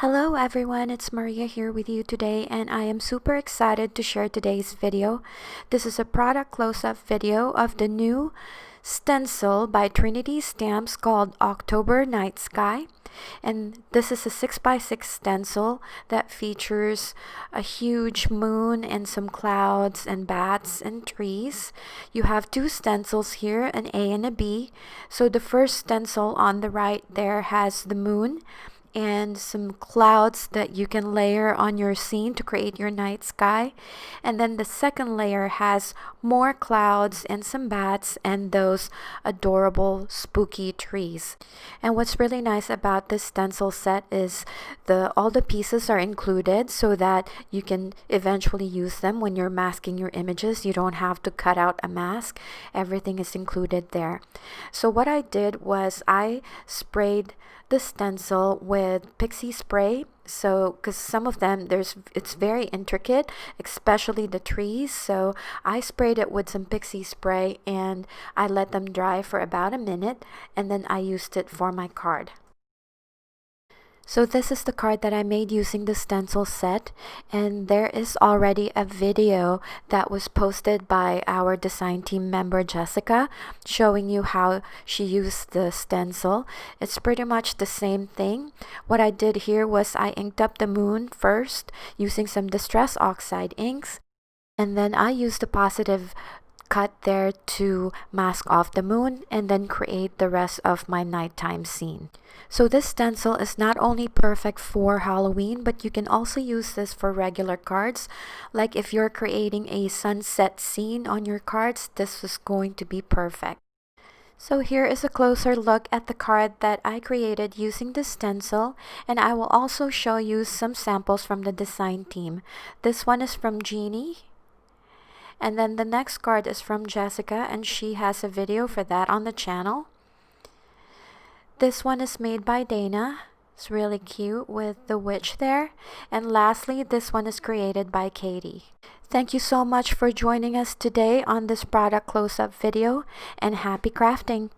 Hello everyone, it's Maria here with you today, and I am super excited to share today's video. This is a product close-up video of the new stencil by Trinity Stamps called October Night Sky. And this is a 6x6 stencil that features a huge moon and some clouds and bats and trees. You have two stencils here, an A and a B. So the first stencil on the right there has the moon and some clouds that you can layer on your scene to create your night sky. And then the second layer has more clouds and some bats and those adorable spooky trees. And what's really nice about this stencil set is all the pieces are included so that you can eventually use them when you're masking your images. You don't have to cut out a mask. Everything is included there. So what I did was I sprayed the stencil with pixie spray, so because some of them it's very intricate, especially the trees, so I sprayed it with some pixie spray and I let them dry for about a minute, and then I used it for my card. So this is the card that I made using the stencil set, and there is already a video that was posted by our design team member Jessica showing you how she used the stencil. It's pretty much the same thing. What I did here was I inked up the moon first using some Distress Oxide inks, and then I used a positive cut there to mask off the moon and then create the rest of my nighttime scene. So this stencil is not only perfect for Halloween, but you can also use this for regular cards. Like if you're creating a sunset scene on your cards, this is going to be perfect. So here is a closer look at the card that I created using the stencil, and I will also show you some samples from the design team. This one is from Jeannie. And then the next card is from Jessica, and she has a video for that on the channel. This one is made by Neenah. It's really cute with the witch there. And lastly, this one is created by Katie. Thank you so much for joining us today on this product close-up video, and happy crafting!